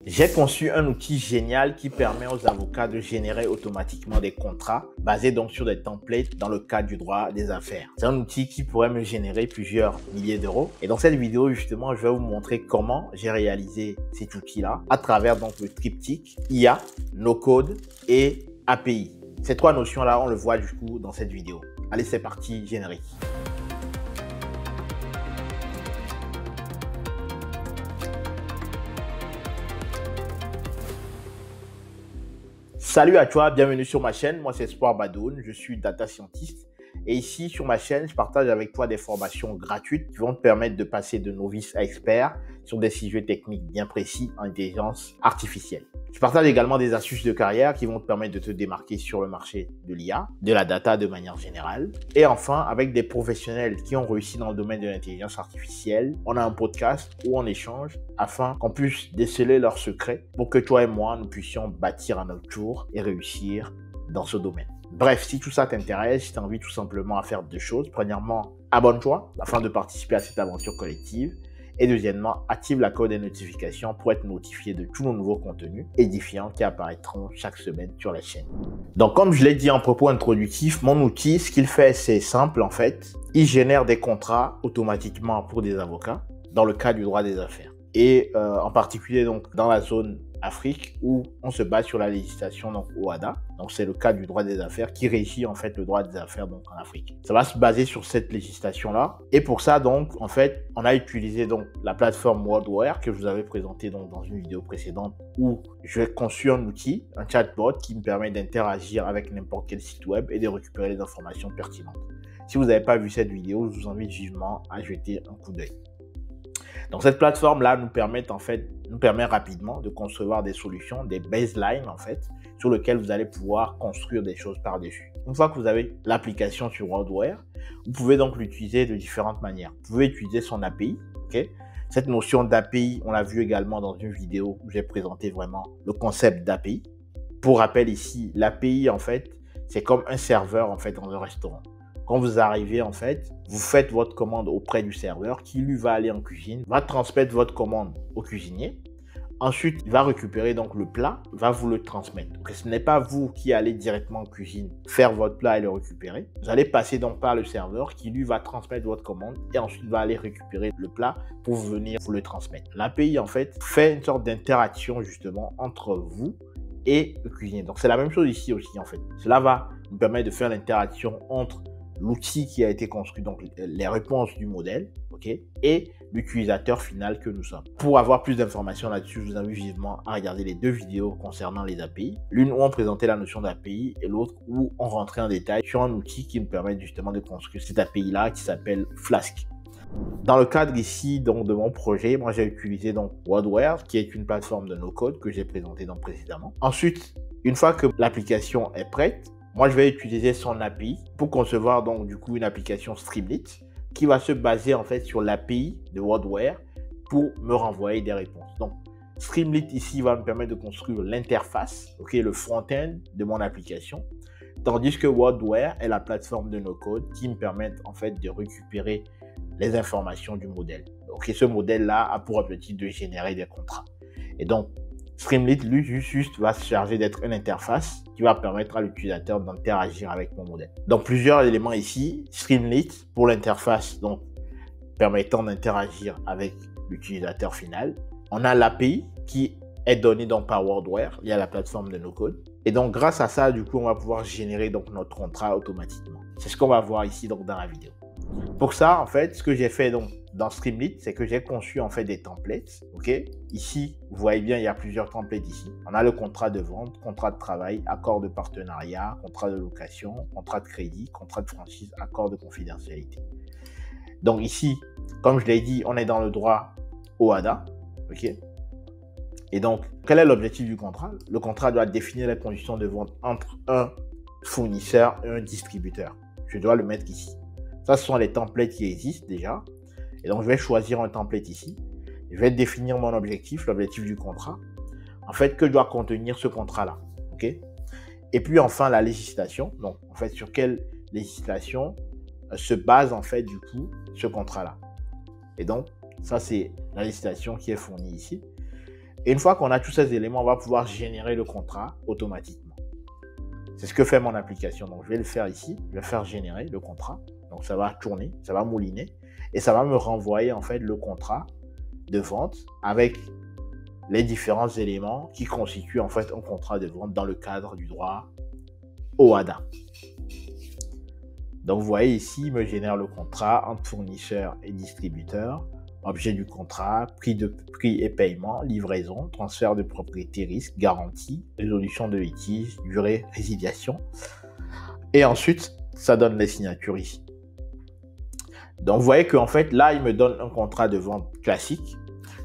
J'ai conçu un outil génial qui permet aux avocats de générer automatiquement des contrats basés donc sur des templates dans le cadre du droit des affaires. C'est un outil qui pourrait me générer plusieurs milliers d'euros. Et dans cette vidéo, justement, je vais vous montrer comment j'ai réalisé cet outil-là à travers donc le triptyque IA, no-code et API. Ces trois notions-là, on le voit du coup dans cette vidéo. Allez, c'est parti, générique. Salut à toi, bienvenue sur ma chaîne. Moi, c'est Espoir Badoun, je suis data scientist. Et ici, sur ma chaîne, je partage avec toi des formations gratuites qui vont te permettre de passer de novice à expert sur des sujets techniques bien précis en intelligence artificielle. Je partage également des astuces de carrière qui vont te permettre de te démarquer sur le marché de l'IA, de la data de manière générale. Et enfin, avec des professionnels qui ont réussi dans le domaine de l'intelligence artificielle, on a un podcast où on échange afin qu'on puisse déceler leurs secrets pour que toi et moi, nous puissions bâtir à notre tour et réussir dans ce domaine. Bref, si tout ça t'intéresse, si tu as envie tout simplement à faire deux choses. Premièrement, abonne-toi afin de participer à cette aventure collective. Et deuxièmement, active la cloche des notifications pour être notifié de tous nos nouveaux contenus édifiants qui apparaîtront chaque semaine sur la chaîne. Donc, comme je l'ai dit en propos introductif, mon outil, ce qu'il fait, c'est simple en fait. Il génère des contrats automatiquement pour des avocats dans le cadre du droit des affaires. Et en particulier donc dans la zone Afrique où on se base sur la législation donc OHADA. Donc c'est le cadre du droit des affaires qui régit en fait le droit des affaires donc en Afrique. Ça va se baser sur cette législation là. Et pour ça donc en fait on a utilisé donc la plateforme WordWare que je vous avais présenté donc dans une vidéo précédente où j'ai conçu un outil, un chatbot qui me permet d'interagir avec n'importe quel site web et de récupérer les informations pertinentes. Si vous n'avez pas vu cette vidéo, je vous invite vivement à jeter un coup d'œil. Donc cette plateforme-là nous permet rapidement de concevoir des solutions, des baselines en fait, sur lesquelles vous allez pouvoir construire des choses par-dessus. Une fois que vous avez l'application sur WordWare, vous pouvez donc l'utiliser de différentes manières. Vous pouvez utiliser son API, ok? Cette notion d'API, on l'a vu également dans une vidéo où j'ai présenté vraiment le concept d'API. Pour rappel ici, l'API en fait, c'est comme un serveur en fait dans un restaurant. Quand vous arrivez, en fait, vous faites votre commande auprès du serveur qui, lui, va aller en cuisine, va transmettre votre commande au cuisinier. Ensuite, il va récupérer donc le plat, va vous le transmettre. Donc, ce n'est pas vous qui allez directement en cuisine faire votre plat et le récupérer. Vous allez passer donc par le serveur qui, lui, va transmettre votre commande et ensuite va aller récupérer le plat pour venir vous le transmettre. L'API, en fait, fait une sorte d'interaction justement entre vous et le cuisinier. Donc, c'est la même chose ici aussi, en fait. Cela va nous permettre de faire l'interaction entre l'outil qui a été construit, donc les réponses du modèle, ok, et l'utilisateur final que nous sommes. Pour avoir plus d'informations là-dessus, je vous invite vivement à regarder les deux vidéos concernant les API. L'une où on présentait la notion d'API et l'autre où on rentrait en détail sur un outil qui me permet justement de construire cette API-là qui s'appelle Flask. Dans le cadre ici donc de mon projet, moi j'ai utilisé donc WordWare qui est une plateforme de no-code que j'ai présenté donc précédemment. Ensuite, une fois que l'application est prête, moi, je vais utiliser son API pour concevoir donc du coup une application Streamlit qui va se baser en fait sur l'API de WordWare pour me renvoyer des réponses. Donc, Streamlit ici va me permettre de construire l'interface, ok, le front-end de mon application, tandis que WordWare est la plateforme de no-code qui me permet en fait de récupérer les informations du modèle. Ok, ce modèle-là a pour objectif de générer des contrats. Et donc, Streamlit, lui, juste va se charger d'être une interface qui va permettre à l'utilisateur d'interagir avec mon modèle. Donc, plusieurs éléments ici. Streamlit pour l'interface, donc permettant d'interagir avec l'utilisateur final. On a l'API qui est donnée donc par WordWare via la plateforme de no-code. Et donc, grâce à ça, du coup, on va pouvoir générer donc notre contrat automatiquement. C'est ce qu'on va voir ici donc dans la vidéo. Pour ça, en fait, ce que j'ai fait donc dans Streamlit, c'est que j'ai conçu en fait des templates, ok? Ici, vous voyez bien, il y a plusieurs templates ici. On a le contrat de vente, contrat de travail, accord de partenariat, contrat de location, contrat de crédit, contrat de franchise, accord de confidentialité. Donc ici, comme je l'ai dit, on est dans le droit OHADA, ok? Et donc, quel est l'objectif du contrat? Le contrat doit définir les conditions de vente entre un fournisseur et un distributeur. Je dois le mettre ici. Ça, ce sont les templates qui existent déjà. Et donc, je vais choisir un template ici. Je vais définir mon objectif, l'objectif du contrat. En fait, que doit contenir ce contrat-là, ok? Et puis, enfin, la législation. Donc, en fait, sur quelle législation se base, en fait, du coup, ce contrat-là. Et donc, ça, c'est la législation qui est fournie ici. Et une fois qu'on a tous ces éléments, on va pouvoir générer le contrat automatiquement. C'est ce que fait mon application. Donc, je vais le faire ici. Je vais faire générer le contrat. Donc, ça va tourner, ça va mouliner et ça va me renvoyer en fait le contrat de vente avec les différents éléments qui constituent en fait un contrat de vente dans le cadre du droit OHADA. Donc, vous voyez ici, il me génère le contrat entre fournisseur et distributeur, objet du contrat, prix et paiement, livraison, transfert de propriété, risque, garantie, résolution de litige, durée, résiliation. Et ensuite, ça donne les signatures ici. Donc, vous voyez qu'en fait, là, il me donne un contrat de vente classique.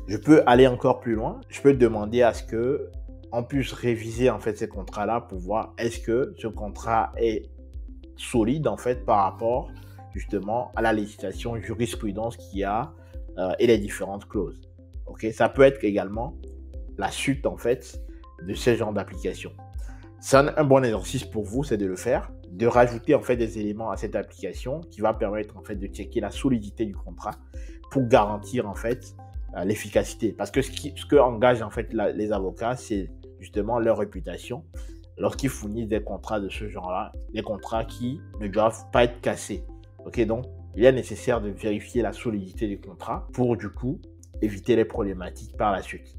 Je peux aller encore plus loin. Je peux demander à ce qu'on puisse réviser en fait ces contrats-là pour voir est-ce que ce contrat est solide en fait par rapport justement à la législation jurisprudence qu'il y a et les différentes clauses. Ok, ça peut être également la suite en fait de ce genre d'application. C'est un bon exercice pour vous, c'est de le faire, de rajouter en fait des éléments à cette application qui va permettre en fait de checker la solidité du contrat pour garantir en fait l'efficacité. Parce que ce que engage en fait les avocats, c'est justement leur réputation lorsqu'ils fournissent des contrats de ce genre-là, des contrats qui ne doivent pas être cassés. Ok, donc il est nécessaire de vérifier la solidité du contrat pour du coup éviter les problématiques par la suite.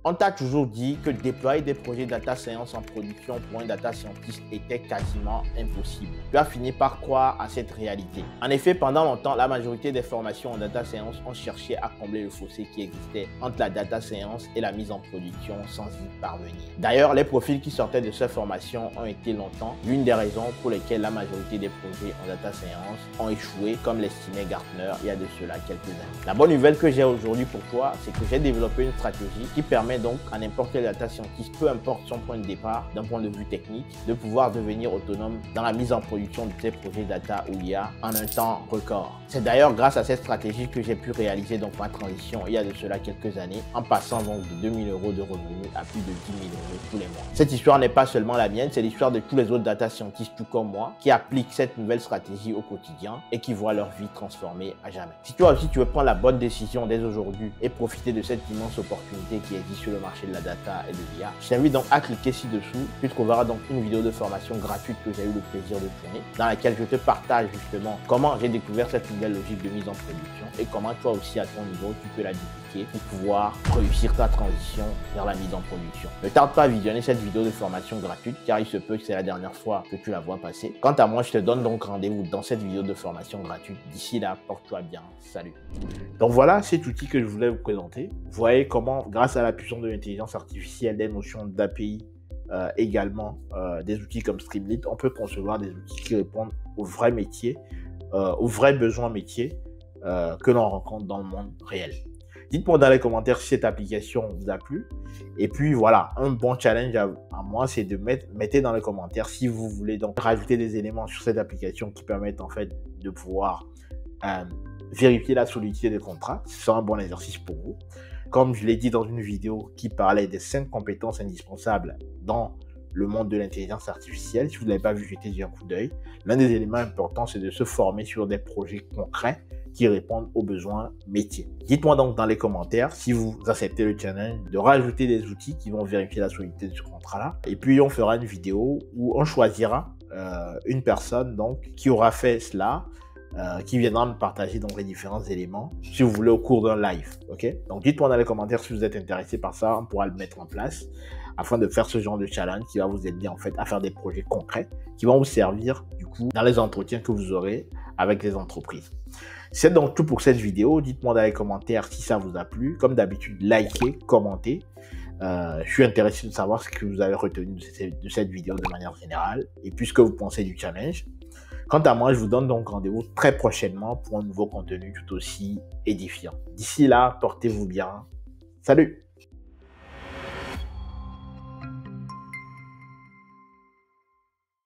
On t'a toujours dit que déployer des projets data science en production pour un data scientist était quasiment impossible. Tu as fini par croire à cette réalité. En effet, pendant longtemps, la majorité des formations en data science ont cherché à combler le fossé qui existait entre la data science et la mise en production sans y parvenir. D'ailleurs, les profils qui sortaient de ces formations ont été longtemps l'une des raisons pour lesquelles la majorité des projets en data science ont échoué, comme l'estimait Gartner il y a de cela quelques années. La bonne nouvelle que j'ai aujourd'hui pour toi, c'est que j'ai développé une stratégie qui permet donc à n'importe quel data scientist, peu importe son point de départ, d'un point de vue technique, de pouvoir devenir autonome dans la mise en production de ces projets data ou IA en un temps record. C'est d'ailleurs grâce à cette stratégie que j'ai pu réaliser donc ma transition il y a de cela quelques années, en passant donc de 2 000 € de revenus à plus de 10 000 € tous les mois. Cette histoire n'est pas seulement la mienne, c'est l'histoire de tous les autres data scientists tout comme moi qui appliquent cette nouvelle stratégie au quotidien et qui voient leur vie transformée à jamais. Si toi aussi tu veux prendre la bonne décision dès aujourd'hui et profiter de cette immense opportunité qui existe sur le marché de la data et de l'IA, je t'invite donc à cliquer ci-dessous puisqu'on verra donc une vidéo de formation gratuite que j'ai eu le plaisir de tourner dans laquelle je te partage justement comment j'ai découvert cette nouvelle logique de mise en production et comment toi aussi à ton niveau tu peux la dupliquer pour pouvoir réussir ta transition vers la mise en production. Ne tarde pas à visionner cette vidéo de formation gratuite car il se peut que c'est la dernière fois que tu la vois passer. Quant à moi, je te donne donc rendez-vous dans cette vidéo de formation gratuite. D'ici là, porte-toi bien. Salut. Donc voilà cet outil que je voulais vous présenter. Vous voyez comment, grâce à la puissance de l'intelligence artificielle, des notions d'API, également des outils comme Streamlit, on peut concevoir des outils qui répondent aux vrais métiers, aux vrais besoins métiers que l'on rencontre dans le monde réel. Dites-moi dans les commentaires si cette application vous a plu. Et puis voilà, un bon challenge à moi, c'est de mettez dans les commentaires si vous voulez donc rajouter des éléments sur cette application qui permettent en fait de pouvoir vérifier la solidité des contrats. Ce sera un bon exercice pour vous. Comme je l'ai dit dans une vidéo qui parlait des 5 compétences indispensables dans le monde de l'intelligence artificielle, si vous ne l'avez pas vu, jetez-y un coup d'œil. L'un des éléments importants, c'est de se former sur des projets concrets qui répondent aux besoins métiers. Dites-moi donc dans les commentaires si vous acceptez le challenge de rajouter des outils qui vont vérifier la solidité de ce contrat-là. Et puis, on fera une vidéo où on choisira une personne donc qui aura fait cela, qui viendra me partager donc les différents éléments, si vous voulez, au cours d'un live. Ok, donc dites-moi dans les commentaires si vous êtes intéressé par ça, on pourra le mettre en place afin de faire ce genre de challenge qui va vous aider en fait à faire des projets concrets qui vont vous servir du coup dans les entretiens que vous aurez avec les entreprises. C'est donc tout pour cette vidéo. Dites-moi dans les commentaires si ça vous a plu. Comme d'habitude, likez, commentez. Je suis intéressé de savoir ce que vous avez retenu de cette vidéo de manière générale et puis ce que vous pensez du challenge. Quant à moi, je vous donne donc rendez-vous très prochainement pour un nouveau contenu tout aussi édifiant. D'ici là, portez-vous bien. Salut!